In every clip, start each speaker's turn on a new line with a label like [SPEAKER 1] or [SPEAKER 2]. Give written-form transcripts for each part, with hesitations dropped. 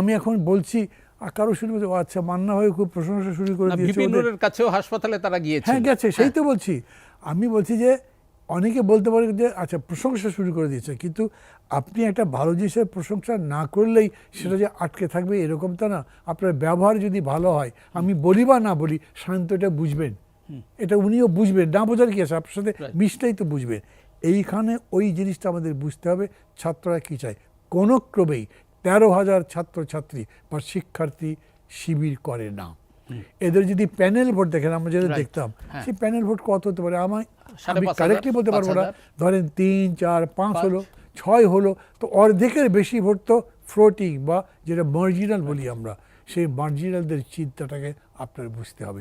[SPEAKER 1] আমি এখন বলছি কারো শুরু করছে আচ্ছা মান্না ভাই খুব প্রশংসা শুরু করে দিয়েছে,
[SPEAKER 2] বিপিনুরের কাছেও হাসপাতালে তারা গিয়েছে।
[SPEAKER 1] হ্যাঁ গেছে, সেই তো বলছি। আমি বলছি যে অনেকে বলতে পারে যে আচ্ছা প্রশংসা শুরু করে দিয়েছে, কিন্তু আপনি একটা ভালো জিনিসের প্রশংসা না করলেই সেটা যে আটকে থাকবে এরকম তো না। আপনার ব্যবহার যদি ভালো হয়, আমি বলি বা না বলি, শান্ত এটা বুঝবেন, এটা উনিও বুঝবেন, না বোঝার কি আছে, আপনার সাথে মিশটাই তো বুঝবেন। এইখানে ওই জিনিসটা আমাদের বুঝতে হবে, ছাত্ররা কি চায়। কোনো ক্রমেই 13,000 ছাত্রছাত্রী বা শিক্ষার্থী শিবির করে না। এদের যদি প্যানেল ভোট দেখেন, আমরা যেটা দেখতাম, সেই প্যানেল ভোট কত হতে পারে আমি কারেক্টলি বলতে পারবো না, ধরেন 3, 4, 5 হলো, 6 হলো, তো অর্ধেকের বেশি ভোট তো ফ্লোটিং বা যেটা মার্জিনাল বলি আমরা, সেই মার্জিনালদের চিন্তাটাকে আপনার বুঝতে হবে।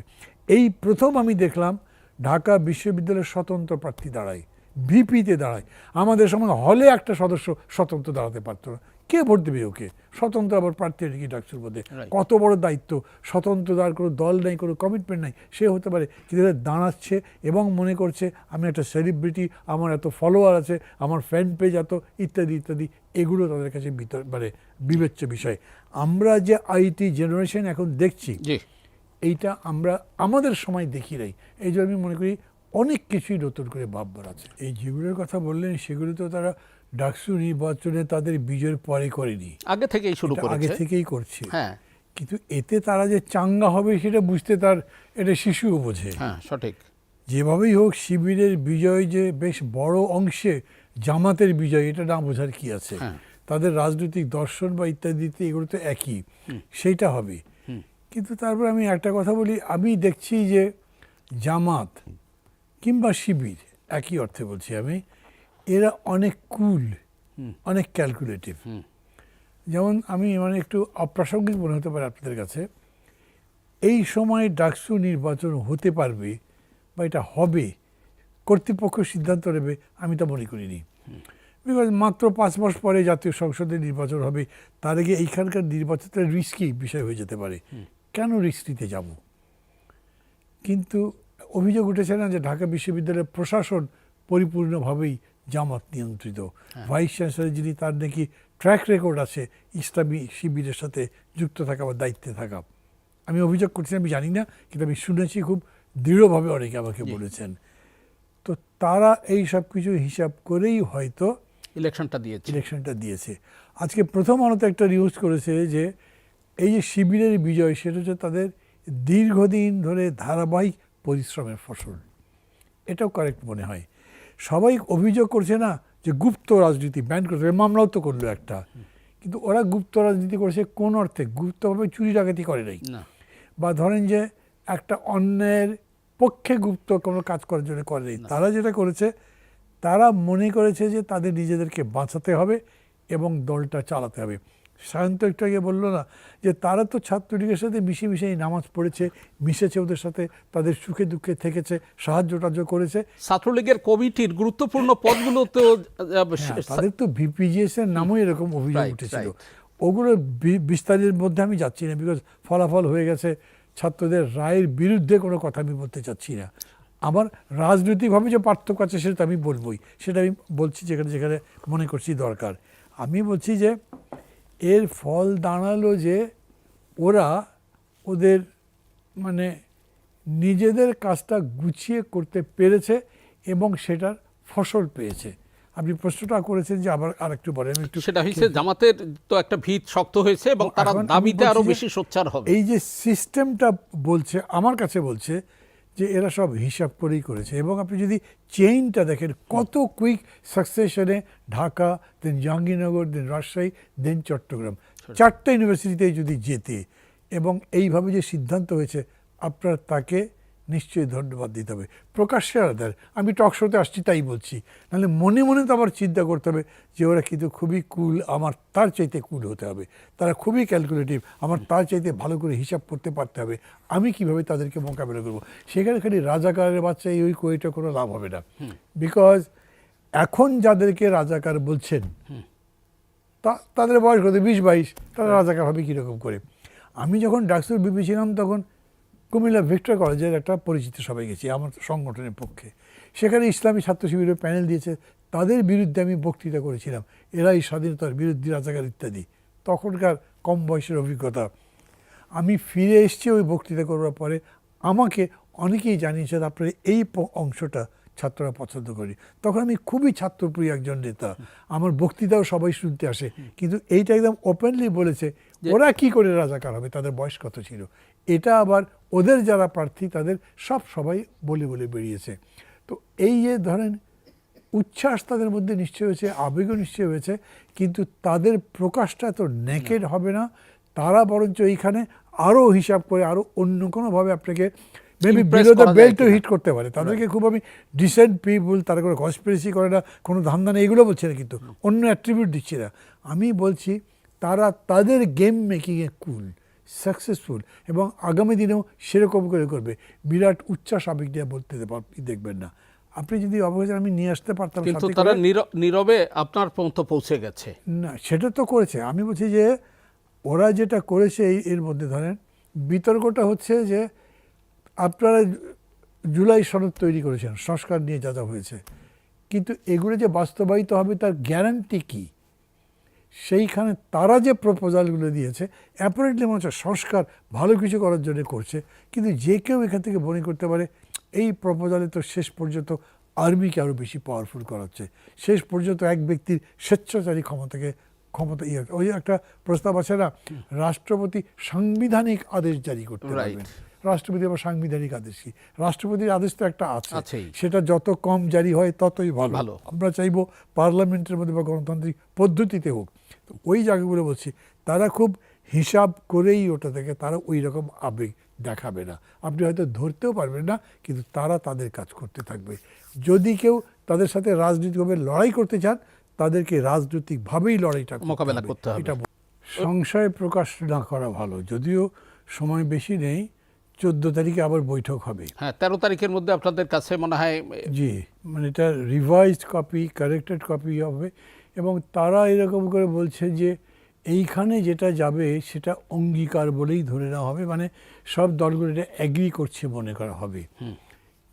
[SPEAKER 1] এই প্রথম আমি দেখলাম ঢাকা বিশ্ববিদ্যালয়ের স্বতন্ত্র প্রার্থী দাঁড়ায়, ভিপিতে দাঁড়ায়। আমাদের সময় হলে একটা সদস্য স্বতন্ত্র দাঁড়াতে পারতো না, কে ভোট দেবে ওকে? স্বতন্ত্র আবার প্রার্থী কি ডাকসুর মধ্যে, কত বড় দায়িত্ব। স্বতন্ত্র তার কোনো দল নেই, কোনো কমিটমেন্ট নাই, সে হতে পারে, কিন্তু দাঁড়াচ্ছে এবং মনে করছে আমি একটা সেলিব্রিটি, আমার এত ফলোয়ার আছে, আমার ফ্যান পেজ এত, ইত্যাদি ইত্যাদি, এগুলো তাদের কাছে মানে বিবেচ্য বিষয়। আমরা যে আইটি জেনারেশন এখন দেখছি, এইটা আমরা আমাদের সময় দেখি নাই। এই জন্য আমি মনে করি অনেক কিছুই নতুন করে ভাববার আছে। এই যেগুলোর কথা বললেন সেগুলো তো তারা ডাকসু নির্বাচনে তাদের বিজয়ের পরে করেনি,
[SPEAKER 2] আগে থেকেই শুরু করেছে,
[SPEAKER 1] আগে থেকেই করছে।
[SPEAKER 2] হ্যাঁ,
[SPEAKER 1] কিন্তু এতে তারা যে চাঙ্গা হবে সেটা বুঝতে তার এটা শিশুও বোঝে।
[SPEAKER 2] হ্যাঁ সঠিক।
[SPEAKER 1] যেভাবেই হোক শিবিরের বিজয় যে বেশ বড় অংশে জামাতের বিজয়, এটা না বোঝার কি আছে। তাদের রাজনৈতিক দর্শন বা ইত্যাদিতে এগুলো তো একই, সেইটা হবে। কিন্তু তারপর আমি একটা কথা বলি, আমি দেখছি যে জামাত কিংবা শিবির, একই অর্থে বলছি আমি, এরা অনেক কুল, অনেক ক্যালকুলেটিভ। যেমন আমি মানে একটু অপ্রাসঙ্গিক মনে হতে পারে আপনাদের কাছে, এই সময় ডাকসু নির্বাচন হতে পারবে বা এটা হবে, কর্তৃপক্ষ সিদ্ধান্ত নেবে, আমি তা মনে করিনি। বিকজ মাত্র 5 মাস পরে জাতীয় সংসদের নির্বাচন হবে, তার আগে এইখানকার নির্বাচনটা রিস্কি বিষয় হয়ে যেতে পারে। কেন রিস্ক নিতে যাব? কিন্তু অভিযোগ উঠেছে না যে ঢাকা বিশ্ববিদ্যালয়ের প্রশাসন পরিপূর্ণভাবেই জামাত নিয়ন্ত্রিত। ভাইস চ্যান্সেলর যিনি, তার নাকি ট্র্যাক রেকর্ড আছে ইসলামী শিবিরের সাথে যুক্ত থাকা বা দায়িত্বে থাকা। আমি অভিযোগ করছি, আমি জানি না, কিন্তু আমি শুনেছি খুব দৃঢ়ভাবে, অনেকে আমাকে বলেছেন। তো তারা এই সব কিছু হিসাব করেই হয়তো ইলেকশনটা দিয়েছে। আজকে প্রথম আলোতে একটা নিউজ করেছে যে এই যে শিবিরের বিজয়, সেটা হচ্ছে তাদের দীর্ঘদিন ধরে ধারাবাহিক পরিশ্রমের ফসল। এটাও কারেক্ট মনে হয়। সবাই অভিযোগ করছে না যে গুপ্ত রাজনীতি ব্যান করছে, মামলাও তো করলো একটা, কিন্তু ওরা গুপ্ত রাজনীতি করেছে কোন অর্থে? গুপ্তভাবে চুরি ডাকাতি করে নাই, বা ধরেন যে একটা অন্যের পক্ষে গুপ্ত কোনো কাজ করার জন্য করে নাই। তারা যেটা করেছে, তারা মনে করেছে যে তাদের নিজেদেরকে বাঁচাতে হবে এবং দলটা চালাতে হবে। সায়ন্ত একটু আগে বললো না যে তারা তো ছাত্রলীগের সাথে মিশে মিশেই নামাজ পড়েছে, মিশেছে, ওদের সাথে তাদের সুখে দুঃখে থেকেছে, সাহায্য টাহ্য করেছে।
[SPEAKER 2] ছাত্রলীগের কমিটির গুরুত্বপূর্ণ পদগুলো তো
[SPEAKER 1] তাদের তো ভিপিজিএস এর নামও এরকম অভিযোগ উঠেছিল। ওগুলো বিস্তারের মধ্যে আমি যাচ্ছি না, বিকজ ফলাফল হয়ে গেছে। ছাত্রদের রায়ের বিরুদ্ধে কোনো কথা আমি বলতে চাচ্ছি না। আমার রাজনৈতিকভাবে যে পার্থক্য আছে সেটা আমি বলবই, সেটা আমি বলছি যেখানে যেখানে মনে করছি দরকার। আমি বলছি যে এর ফল দাঁড়ালো যে ওরা ওদের মানে নিজেদের কাজটা গুছিয়ে করতে পেরেছে এবং সেটার ফসল পেয়েছে। আপনি প্রশ্নটা করেছেন যে আবার আরেকটু বলেন।
[SPEAKER 2] সেটা হয়েছে জামাতের তো একটা ভিত শক্ত হয়েছে এবং তারা দাবিতে আরো বেশি সোচ্চার হবে।
[SPEAKER 1] এই যে সিস্টেমটা বলছে, আমার কাছে বলছে যে এরা সব হিসাব করেই করেছে। এবং আপনি যদি চেইনটা দেখেন, কত কুইক সাকসেশনে ঢাকা, দেন জাহাঙ্গীরনগর, দেন রাজশাহী, দেন চট্টগ্রাম, 4টা ইউনিভার্সিটিতে যদি যেতে এবং এইভাবে যে সিদ্ধান্ত হয়েছে, আপনার তাকে নিশ্চয়ই ধন্যবাদ দিতে হবে। প্রকাশ্যে আলাদার, আমি টক শোতে আসছি তাই বলছি, নাহলে মনে মনে তো আবার চিন্তা করতে হবে যে ওরা কিন্তু খুবই কুল, আমার তার চাইতে কুল হতে হবে। তারা খুবই ক্যালকুলেটিভ, আমার তার চাইতে ভালো করে হিসাব করতে পারতে হবে, আমি কিভাবে তাদেরকে মোকাবেলা করবো। সেখানে খালি রাজাকারের বাচ্চা ওই কইটা কোনো লাভ হবে না। বিকজ এখন যাদেরকে রাজাকার বলছেন তাদের বয়স কত, 20-22, তারা রাজাকার হবে কীরকম করে? আমি যখন ডাকসুর বিপি ছিলাম তখন কুমিল্লা ভিক্টোরিয়া কলেজের একটা পরিচিত সবাই গেছি আমার সংগঠনের পক্ষে। সেখানে ইসলামী ছাত্র শিবিরের প্যানেল দিয়েছে, তাদের বিরুদ্ধে আমি বক্তৃতা করেছিলাম, এরাই স্বাধীনতার বিরুদ্ধে, রাজাকার ইত্যাদি। তখনকার কম বয়সের অভিজ্ঞতা। আমি ফিরে এসেছি ওই বক্তৃতা করবার পরে, আমাকে অনেকেই জানিয়েছে আপনার এই অংশটা ছাত্ররা পছন্দ করি। তখন আমি খুবই ছাত্রপ্রিয় একজন নেতা, আমার বক্তৃতাও সবাই শুনতে আসে, কিন্তু এইটা একদম ওপেনলি বলেছে ওরা কি করে রাজাকার হবে, তাদের বয়স কত ছিল। এটা আবার ওদের যারা প্রার্থী তাদের সবাই বলে বলে বেরিয়েছে। তো এই যে ধরেন উচ্ছ্বাস তাদের মধ্যে নিশ্চয় হয়েছে, আবেগও নিশ্চয় হয়েছে, কিন্তু তাদের প্রকাশটা তো নেকেড হবে না। তারা বরঞ্চ এইখানে আরও হিসাব করে আরও অন্য কোনোভাবে আপনাকে মেবি বিলো দ্য বেল্টও হিট করতে পারে। তাদেরকে খুব আমি ডিসেন্ট পিপুল, তারা কোনো কনস্পিরেসি করে না, কোনো ধান্দা নেই, এগুলো বলছি না, কিন্তু অন্য অ্যাট্রিবিউট দিচ্ছি না। আমি বলছি তারা তাদের গেম মেকিংয়ে কুল, সাকসেসফুল, এবং আগামী দিনেও সেরকম করে করবে। বিরাট উচ্ছ্বাস আবেগ দিয়ে বলতে দেখবেন না। আপনি যদি অবশ্যই আমি নিয়ে আসতে পারতাম,
[SPEAKER 2] কিন্তু তারা নীরবে আপনার পর্যন্ত পৌঁছে গেছে
[SPEAKER 1] না, সেটা তো করেছে। আমি বলছি যে ওরা যেটা করেছে এর মধ্যে ধরেন বিতর্কটা হচ্ছে যে আপনারা জুলাই সনদ তৈরি করেছেন সংস্কার নিয়ে যা যা হয়েছে, কিন্তু এগুলো যে বাস্তবায়িত হবে তার গ্যারান্টি কি? সেইখানে তারা যে প্রপোজালগুলো দিয়েছে অ্যাপারেন্টলি মনে হচ্ছে সংস্কার ভালো কিছু করার জন্য করছে, কিন্তু যে কেউ এখান থেকে মনে করতে পারে এই প্রপোজালে তো শেষ পর্যন্ত আর্মিকে আরও বেশি পাওয়ারফুল করাচ্ছে, শেষ পর্যন্ত এক ব্যক্তির স্বেচ্ছাচারী ক্ষমতা ওই একটা প্রস্তাব আছে না, রাষ্ট্রপতি সাংবিধানিক আদেশ জারি করতে পারবেন। রাষ্ট্রপতি আবার সাংবিধানিক আদেশ কি? রাষ্ট্রপতির আদেশ তো একটা আছে, সেটা যত কম জারি হয় ততই ভালো। আমরা চাইবো পার্লামেন্টের মধ্যে বা গণতান্ত্রিক পদ্ধতিতে হোক। তো ওই জায়গাগুলো বলছি তারা খুব হিসাব করেই ওটা থেকে তারা ওই রকম আবেগ দেখাবে না। আপনি হয়তো ধরতেও পারবেন না, কিন্তু তারা তাদের কাজ করতে থাকবে। যদি কেউ তাদের সাথে রাজনৈতিকভাবে লড়াই করতে চান, তাদেরকে রাজনৈতিকভাবেই লড়াইটা
[SPEAKER 2] মোকাবেলা করতে হবে।
[SPEAKER 1] এটা সংশয় প্রকাশ না করা ভালো, যদিও সময় বেশি নেই। 14 তারিখে আবার বৈঠক হবে।
[SPEAKER 2] হ্যাঁ, 13 তারিখের মধ্যে আপনাদের কাছে মনে হয়,
[SPEAKER 1] জি, মানে এটা রিভাইজড কপি, কারেক্টেড কপি হবে, এবং তারা এরকম করে বলছে যে এইখানে যেটা যাবে সেটা অঙ্গীকার বলেই ধরে নেওয়া হবে, মানে সব দলগুলো এটা অ্যাগ্রি করছে মনে করা হবে।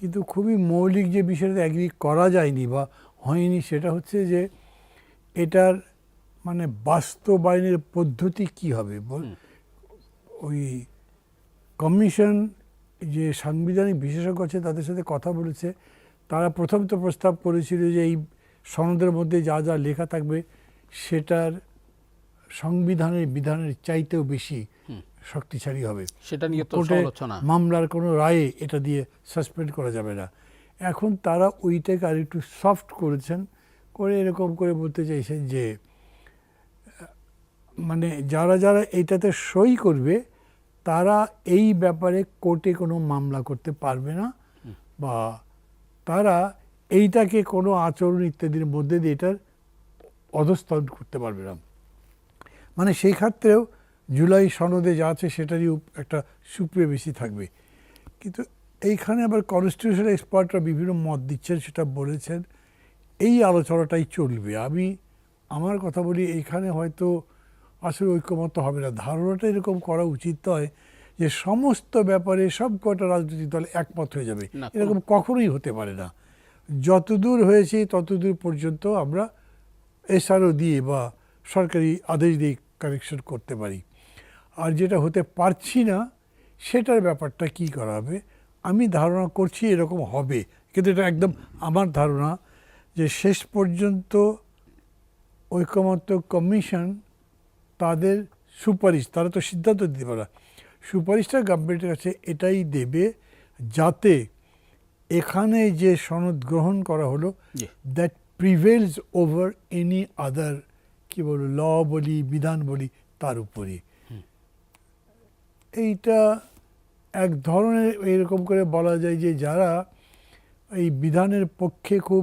[SPEAKER 1] কিন্তু খুবই মৌলিক যে বিষয়টা অ্যাগ্রি করা যায়নি বা হয়নি সেটা হচ্ছে যে এটার মানে বাস্তবায়নের পদ্ধতি কি হবে। ওই কমিশন যে সাংবিধানিক বিশেষজ্ঞ আছে তাদের সাথে কথা বলেছে, তারা প্রথম তো প্রস্তাব করেছিল যে এই সনদের মধ্যে যা যা লেখা থাকবে সেটার সংবিধানের বিধানের চাইতেও বেশি শক্তিশালী হবে,
[SPEAKER 2] সেটা নিয়ে তো আলোচনা,
[SPEAKER 1] মামলার কোনো রায়ে এটা দিয়ে সাসপেন্ড করা যাবে না। এখন তারা ওইটাকে আর একটু সফট করেছেন, করে এরকম করে বলতে চাইছেন যে মানে যারা যারা এইটাতে সই করবে তারা এই ব্যাপারে কোর্টে কোনো মামলা করতে পারবে না, বা তারা এইটাকে কোনো আচরণ ইত্যাদির মধ্যে দিয়ে এটার অধস্তন করতে পারবে না। মানে সেই ক্ষেত্রেও জুলাই সনদে যা আছে সেটারই একটা সুপ্রিমেসি থাকবে। কিন্তু এইখানে আবার কনস্টিটিউশনাল এক্সপার্টরা বিভিন্ন মত দিচ্ছেন, সেটা বলেছেন এই আলোচনাটাই চলবে। আমি আমার কথা বলি, এইখানে হয়তো আসলে ঐক্যমত হবে না। ধারণাটা এরকম করা উচিত নয় যে সমস্ত ব্যাপারে সব কটা রাজনৈতিক দল একমত হয়ে যাবে, এরকম কখনোই হতে পারে না। যতদূর হয়েছে ততদূর পর্যন্ত আমরা এসআরও দিয়ে বা সরকারি আদেশ দিয়ে কারেকশন করতে পারি। আর যেটা হতে পারছি না সেটার ব্যাপারটা কি করা হবে, আমি ধারণা করছি এরকম হবে, কিন্তু এটা একদম আমার ধারণা যে শেষ পর্যন্ত ঐকমত্য কমিশন তাদের সুপারিশ, তারা তো সিদ্ধান্ত দিতে পারে, সুপারিশটা গভর্নমেন্টের কাছে এটাই দেবে যাতে এখানে যে সনদ গ্রহণ করা হলো that prevails over any other, কি বলবো, ল বলি বিধান বলি তার উপরে। এইটা এক ধরনের এরকম করে বলা যায় যে যারা এই বিধানের পক্ষে খুব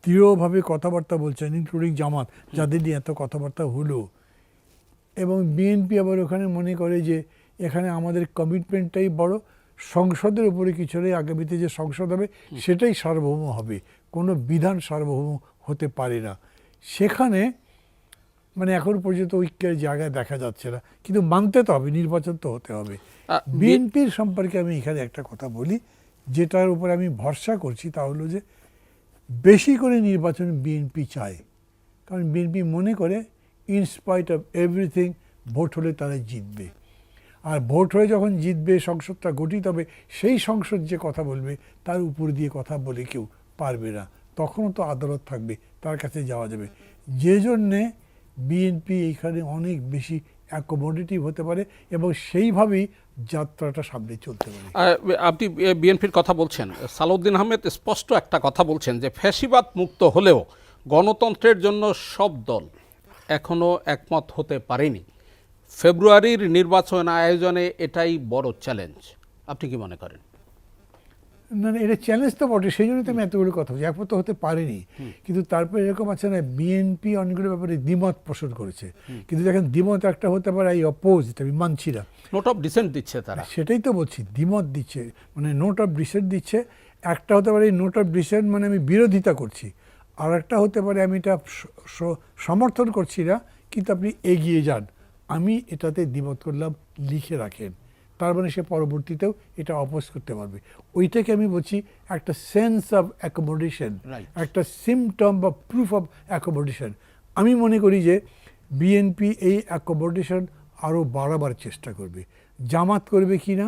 [SPEAKER 1] দৃঢ়ভাবে কথাবার্তা বলছেন, ইনক্লুডিং জামাত, যাদের নিয়ে এত কথাবার্তা হলো, এবং বিএনপি আবার ওখানে মনে করে যে এখানে আমাদের কমিটমেন্টটাই বড়, সংসদের উপরে কিছু নেই, আগামীতে যে সংসদ হবে সেটাই সার্বভৌম হবে, কোনো বিধান সার্বভৌম হতে পারে না। সেখানে মানে এখন পর্যন্ত ঐক্যের জায়গায় দেখা যাচ্ছে না, কিন্তু মানতে তো হবে, নির্বাচন তো হতে হবে। বিএনপির সম্পর্কে আমি এখানে একটা কথা বলি, যেটার উপরে আমি ভরসা করছি, তা হলো যে বেশি করে নির্বাচন বিএনপি চায়, কারণ বিএনপি মনে করে ইনস্পাইট অফ এভরিথিং ভোট হলে তারা জিতবে। আর ভোট হয়ে যখন জিতবে, সংসদটা গঠিত হবে, সেই সংসদ যে কথা বলবে তার উপর দিয়ে কথা বলে কেউ পারবে না। তখনও তো আদালত থাকবে, তার কাছে যাওয়া যাবে। যে জন্যে বিএনপি এইখানে অনেক বেশি অ্যাকোমোডেটিভ হতে পারে এবং সেইভাবেই যাত্রাটা সামনে চলতে পারে।
[SPEAKER 2] আপনি বিএনপির কথা বলছেন, সালাউদ্দিন আহমেদ স্পষ্ট একটা কথা বলছেন যে ফ্যাসিবাদ মুক্ত হলেও গণতন্ত্রের জন্য সব দল এখনো একমত হতে পারেনি। ফেব্রুয়ারির নির্বাচন আয়োজনে এটাই বড় চ্যালেঞ্জ। আপনি কি মনে করেন?
[SPEAKER 1] না, এটা চ্যালেঞ্জ তো বটে, সেই জন্যই তো আমি এতগুলো কথা বলছি। একমত তো হতে পারেনি, কিন্তু তারপরে এরকম আছে না, বিএনপি অনেকগুলো ব্যাপারে দ্বিমত পোষণ করেছে। কিন্তু দেখেন, দ্বিমত একটা হতে পারে এই অপোজিট, আমি মানছি না।
[SPEAKER 2] নোট অফ ডিসেন্ট দিচ্ছে তারা।
[SPEAKER 1] সেটাই তো বলছি, দ্বিমত দিচ্ছে, মানে নোট অফ ডিসেন্ট দিচ্ছে। একটা হতে পারে এই নোট অফ ডিসেন্ট মানে আমি বিরোধিতা করছি, আর একটা হতে পারে আমি এটা সমর্থন করছি না, কিন্তু আপনি এগিয়ে যান, আমি এটাতে দ্বিমত করলাম, লিখে রাখেন। তার মানে সে পরবর্তীতেও এটা অপোজ করতে পারবে। ওইটাকে আমি বলছি একটা সেন্স অফ অ্যাকোমোডেশন, একটা সিমটম বা প্রুফ অফ অ্যাকোমোডেশন। আমি মনে করি যে বিএনপি এই অ্যাকোমোডেশন আরও বাড়াবার চেষ্টা করবে। জামাত করবে কি না,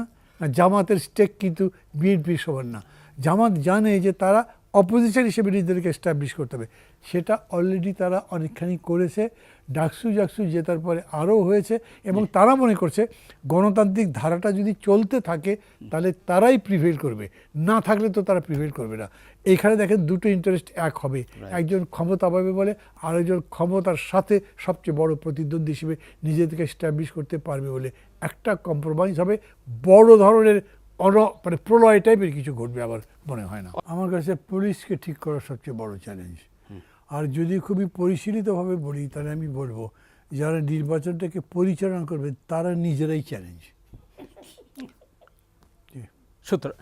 [SPEAKER 1] জামাতের স্টেক কিন্তু বিএনপির সমান না। জামাত জানে যে তারা অপোজিশন হিসেবে নিজেদেরকে এস্টাবলিশ করতে হবে, সেটা অলরেডি তারা অনেকখানি করেছে। ডাকসু জেতার পরে আরও হয়েছে, এবং তারা মনে করছে গণতান্ত্রিক ধারাটা যদি চলতে থাকে তাহলে তারাই প্রিভেল করবে, না থাকলে তো তারা প্রিভেল করবে না। এইখানে দেখেন দুটো ইন্টারেস্ট এক হবে, একজন ক্ষমতা পাবে বলে, আরেকজন ক্ষমতার সাথে সবচেয়ে বড় প্রতিদ্বন্দ্বী হিসেবে নিজেদেরকে এস্টাবলিশ করতে পারবে বলে একটা কম্প্রোমাইজ হবে। বড় ধরনের মানে প্রলয় টাইপের কিছু ঘটবে আবার মনে হয় না। আমার কাছে পুলিশকে ঠিক করা সবচেয়ে বড় চ্যালেঞ্জ। আর যদি খুবই পরিশীলিতভাবে বলি, তাহলে আমি বলবো যারা নির্বাচনটাকে পরিচালনা করবে তারা নিজেরাই চ্যালেঞ্জ।
[SPEAKER 2] সুতরাং